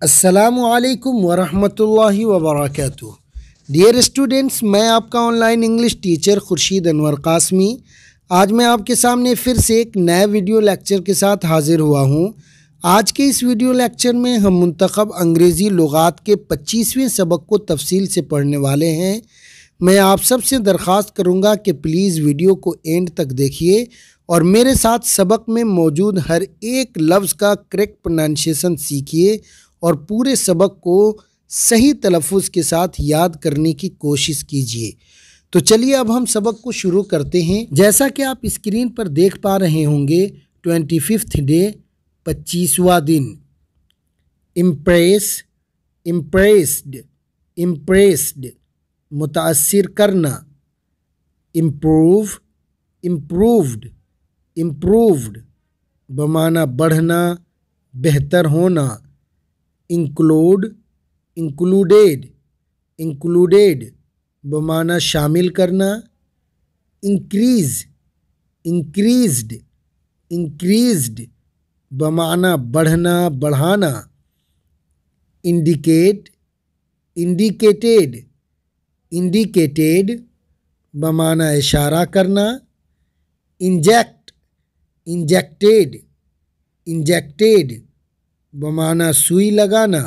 अस्सलामुअलैकुम वरहमतुल्लाहि वबरकातुहू। Dear students, मैं आपका online English teacher Khurshid Anwar Qasmi आज मैं आपके सामने फिर से एक नए वीडियो लेक्चर के साथ हाज़िर हुआ हूँ। आज के इस वीडियो लेक्चर में हम मुंतखब अंग्रेज़ी लुगात के 25वें सबक को तफसील से पढ़ने वाले हैं। मैं आप सबसे दरख्वास्त करूँगा कि प्लीज़ वीडियो को एंड तक देखिए और मेरे साथ सबक में मौजूद हर एक लफ्ज़ का करेक्ट प्रोनाउंसिएशन सीखिए और पूरे सबक को सही तलफ़ुज़ के साथ याद करने की कोशिश कीजिए। तो चलिए अब हम सबक को शुरू करते हैं। जैसा कि आप स्क्रीन पर देख पा रहे होंगे, 25th डे 25वां दिन। इम्प्रेस, इम्प्रेस्ड, इम्प्रेस्ड मुतासिर करना। इम्प्रूव, इम्प्रूव्ड, इम्प्रूव्ड बमाना बढ़ना, बेहतर होना। इंक्लूड, इंक्लूडेड, इंक्लूडेड बमाना शामिल करना। इंक्रीज़, इंक्रीज्ड, इंक्रीज्ड बमाना बढ़ना, बढ़ाना। इंडिकेट, इंडिकेटेड, इंडिकेटेड बमाना इशारा करना। इंजेक्ट, इंजेक्टेड, इंजेक्टेड बमाना सुई लगाना।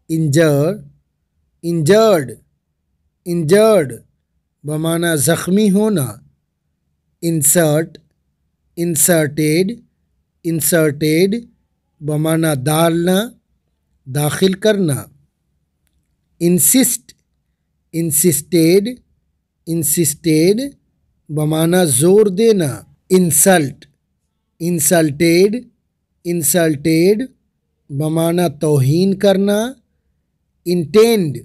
इंजर, इंजर्ड, इंजर्ड बमाना ज़ख्मी होना। इंसर्ट, इंसर्टेड, इंसर्टेड बमाना डालना, दाखिल करना। इंसिस्ट, इंसिस्टेड, इंसिस्टेड बमाना ज़ोर देना। इंसल्ट, इंसल्टेड, इंसल्टेड बमाना तौहीन करना। इंटेंड,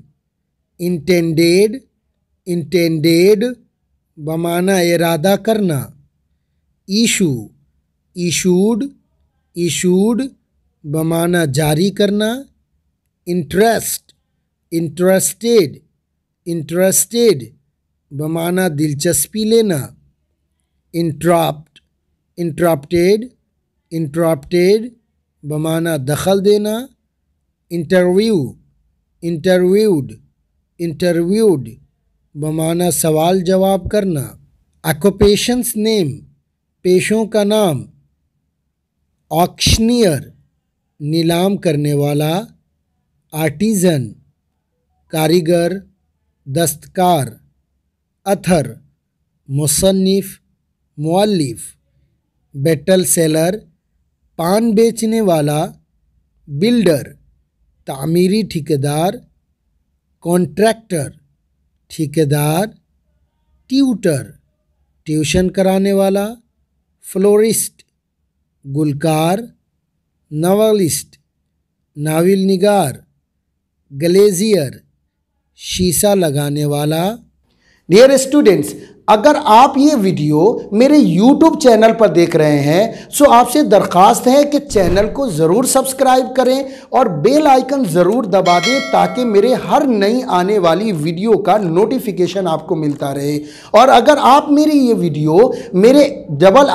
इंटेंडेड, इंटेंडेड बमाना इरादा करना। इशू, इशूड, इशूड बमाना जारी करना। इंटरेस्ट, इंटरेस्टेड, इंटरेस्टेड बमाना दिलचस्पी लेना। इंटरप्ट, इंटरप्टेड, इंटरप्टेड बमाना दखल देना। इंटरव्यू, इंटरव्यूड, इंटरव्यूड बमाना सवाल जवाब करना। ऑक्यूपेशंस नेम पेशों का नाम। ऑक्शनियर नीलाम करने वाला। आर्टिज़न कारीगर, दस्तकार। अथर मुसन्निफ, मुअल्लिफ। बेटल सेलर पान बेचने वाला। बिल्डर तामीरी ठेकेदार। कॉन्ट्रैक्टर ठेकेदार। ट्यूटर ट्यूशन कराने वाला। फ्लोरिस्ट गुलकार। नॉवेलिस्ट नावल निगार। ग्लेजियर शीशा लगाने वाला। डियर स्टूडेंट्स, अगर आप ये वीडियो मेरे YouTube चैनल पर देख रहे हैं सो आपसे दरख्वास्त है कि चैनल को ज़रूर सब्सक्राइब करें और बेल आइकन ज़रूर दबा दें ताकि मेरे हर नई आने वाली वीडियो का नोटिफिकेशन आपको मिलता रहे। और अगर आप मेरी ये वीडियो मेरे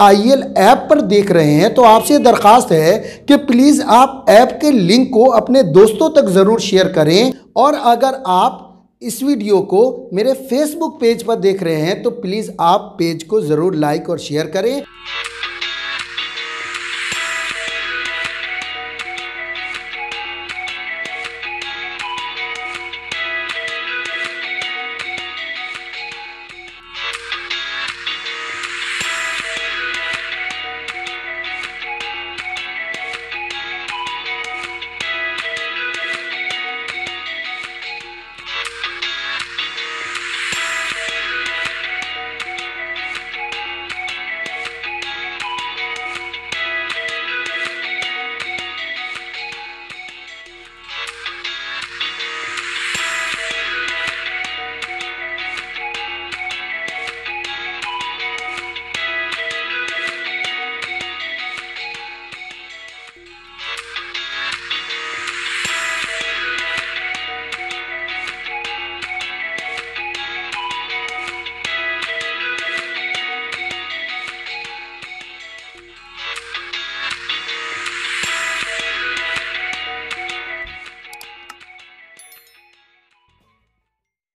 IIL ऐप पर देख रहे हैं तो आपसे दरख्वास्त है कि प्लीज़ आप ऐप के लिंक को अपने दोस्तों तक ज़रूर शेयर करें। और अगर आप इस वीडियो को मेरे फेसबुक पेज पर देख रहे हैं तो प्लीज़ आप पेज को ज़रूर लाइक और शेयर करें।